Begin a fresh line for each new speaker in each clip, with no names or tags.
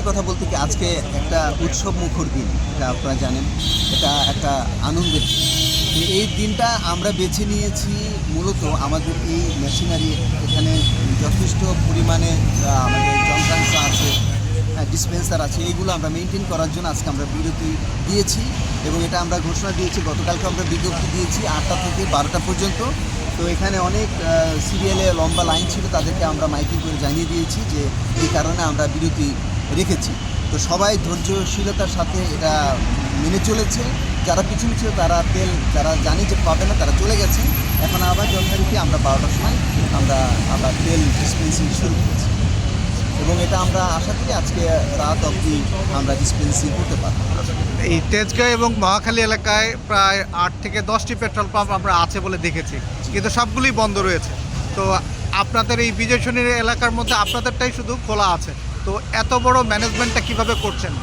কথা বলতে কি আজকে একটা উৎসব মুখর দিন, এটা আপনারা জানেন। এটা একটা আনন্দের দিন। তো এই দিনটা আমরা বেছে নিয়েছি মূলত আমাদের এই মেশিনারি এখানে যথেষ্ট পরিমাণে আমাদের যন্ত্রাংশ আছে, ডিসপেন্সার আছে, এইগুলো আমরা মেনটেন করার জন্য আজকে আমরা বিরতি দিয়েছি। এবং এটা আমরা ঘোষণা দিয়েছি, গতকালকে আমরা বিজ্ঞপ্তি দিয়েছি 8টা থেকে 12টা পর্যন্ত। তো এখানে অনেক সিরিয়ালে লম্বা লাইন ছিল, তাদেরকে আমরা মাইকিং করে জানিয়ে দিয়েছি যে এই কারণে আমরা বিরতি রেখেছি। তো সবাই ধৈর্যশীলতার সাথে এটা মেনে চলেছে। যারা পিছনে ছিল তারা তেল যারা জানে যে পাবে না তারা চলে গেছে। এখন আবার যথারীতি আমরা 12টার সময় আমরা আবার তেল ডিসপেন্সিং শুরু করেছি এবং এটা আমরা আশা করি আজকে রাত অবধি আমরা ডিসপেন্সিং করতে পারব।
এই তেজগাঁও এবং মহাখালী এলাকায় প্রায় 8 থেকে 10টি পেট্রোল পাম্প আমরা আছে বলে দেখেছি, কিন্তু সবগুলোই বন্ধ রয়েছে। তো আপনাদের এই বিজয়সনীর এলাকার মধ্যে আপনাদেরটাই শুধু খোলা আছে, তো এত বড় ম্যানেজমেন্টটা কিভাবে করছেন?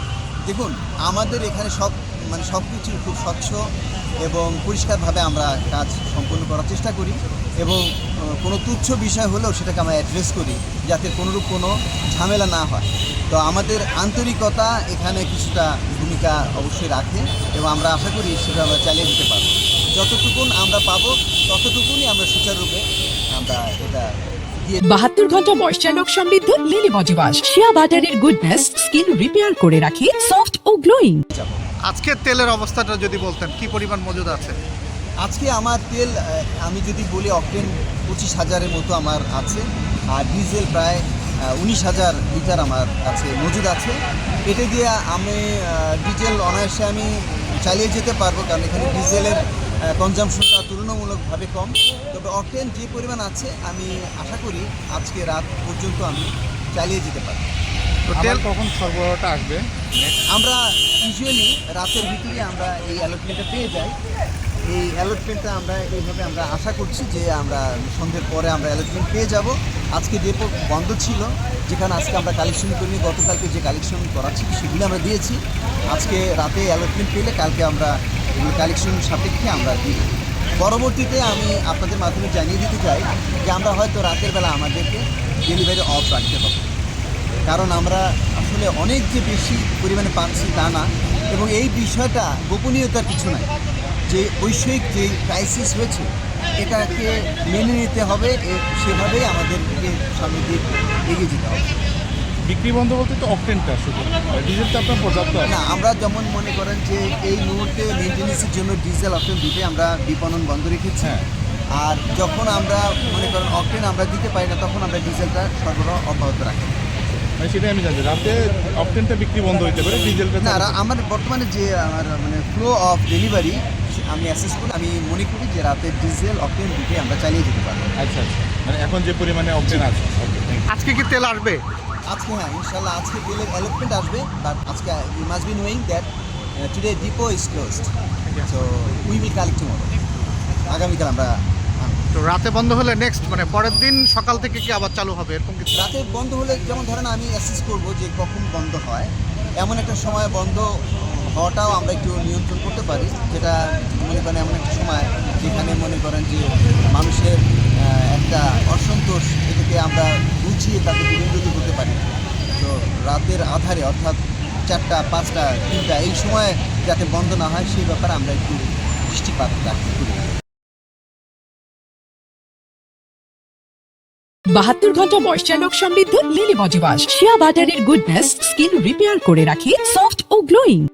দেখুন, আমাদের এখানে সব কিছু খুব স্বচ্ছ এবং পরিষ্কারভাবে আমরা কাজ সম্পন্ন করার চেষ্টা করি এবং কোনো তুচ্ছ বিষয় হলেও সেটাকে আমরা অ্যাড্রেস করি যাতে কোনোরূপ কোনো ঝামেলা না হয়। তো আমাদের আন্তরিকতা এখানে কিছুটা ভূমিকা অবশ্যই রাখে এবং আমরা আশা করি সেটা আমরা চালিয়ে দিতে পারব। যতটুকুন আমরা পাবো ততটুকুনই আমরা সুচারুরূপে আমরা এটা
72 ঘন্টা ময়েশ্চার লক সমৃদ্ধ লিলি বডি ওয়াশ শিয়া বাটারের গুডনেস স্কিন রিপেয়ার করে রাখে সফট ও গ্লোয়িং।
আজকের তেলের অবস্থাটা যদি বলতেন, কি পরিমাণ মজুদ আছে?
আজকে আমার তেল আমি যদি বলি অকটেন 25,000-এর মতো আমার আছে, আর ডিজেল প্রায় 19,000 লিটার আমার কাছে মজুদ আছে। এটা দিয়ে আমি ডিজেল অনায়াসে আমি চালিয়ে যেতে পারবো, কারণ এখানে ডিজেলের কনজামশনটা তুলনামূলকভাবে কম। তবে অকটেন যে পরিমাণ আছে আমি আশা করি আজকে রাত পর্যন্ত আমি চালিয়ে যেতে পারবো।
তো তেল
কখন সরবরাহটা আসবে?
আমরা ইউজুয়ালি রাতের ভিতরে আমরা এই অ্যালটমেন্টটা পেয়ে যাই। এই অ্যালটমেন্টটা আমরা এইভাবে আমরা আশা করছি যে আমরা সন্ধ্যের পরে আমরা অ্যালটমেন্ট পেয়ে যাব। আজকে ডেপো বন্ধ ছিল, যেখানে আজকে আমরা কালেকশন করিনি। গতকালকে যে কালেকশন করা ছিল সেগুলো আমরা দিয়েছি। আজকে রাতে অ্যালটমেন্ট পেলে কালকে আমরা এগুলো কালেকশন সাপেক্ষে আমরা দিই। পরবর্তীতে আমি আপনাদের মাধ্যমে জানিয়ে দিতে চাই যে আমরা হয়তো রাতের বেলা আমাদেরকে ডেলিভারি অফ রাখতে হবে, কারণ আমরা আসলে অনেক যে বেশি পরিমাণে পাচ্ছি তা না। এবং এই বিষয়টা গোপনীয়তার কিছু নাই, যে বৈষয়িক যে ক্রাইসিস হয়েছে এটাকে মেনে নিতে হবে, সেভাবেই আমাদেরকে সামনের দিক এগিয়ে যেতে হবে।
বিক্রি বন্ধ বলতে তো অকটেনটা শুধু, ডিজেলটা আপনার পর্যাপ্ত আছে
না, আমরা যেমন মনে করেন যে এই মুহূর্তে মেনটেন্যান্সের জন্য ডিজেল অকটেন দুটোই আমরা বিপণন বন্ধ রেখেছি। আর যখন আমরা মনে করেন অকটেন আমরা দিতে পারি না, তখন আমরা ডিজেলটা সরবরাহ অব্যাহত রাখি।
সেটাই আমি জানি, রাতে অকটেনটা বিক্রি বন্ধ হইতে পারে, ডিজেলটা
না, আমার বর্তমানে যে আমার ফ্লো অফ ডেলিভারি আমি অ্যাসেস করি, আমি মনে করি যে রাতে ডিজেল অকটেন দুটোই আমরা চালিয়ে যেতে পারবো।
আচ্ছা, মানে এখন যে পরিমাণে অকটেন আছে।
আজকে কি তেল আসবে?
আজকে হ্যাঁ, ইনশাল্লাহ আজকে তেলের অ্যালটমেন্ট আসবে, বাট আজকে you must be knowing that today depot is closed, so we will collect tomorrow. আগামীকাল আমরা
তো রাতে বন্ধ হলে নেক্সট মানে পরের দিন সকাল থেকে কি আবার চালু হবে এরকম কিছু?
রাতে বন্ধ হলে যেমন ধরেন আমি অ্যাসেস করব যে কখন বন্ধ হয়, এমন একটা সময় বন্ধ হওয়াটাও আমরা একটু নিয়ন্ত্রণ করতে পারি, যেটা মনে করেন এমন একটা সময় যেখানে মনে করেন যে মানুষের একটা অসন্তোষ, এটাকে আমরা বুঝিয়ে তাকে বিনোদিত করতে পারি। তো রাতের আধারে অর্থাৎ 4টা, 5টা, 3টা এই সময় যাতে বন্ধ না হয় সেই ব্যাপারে আমরা একটু দৃষ্টিপাত রাখতে করি।
72 ঘন্টা ময়েশ্চার লক সমৃদ্ধ লিলি বডি ওয়াশ শিয়া বাটারের গুডনেস স্কিন রিপেয়ার করে রাখে সফট ও গ্লোয়িং।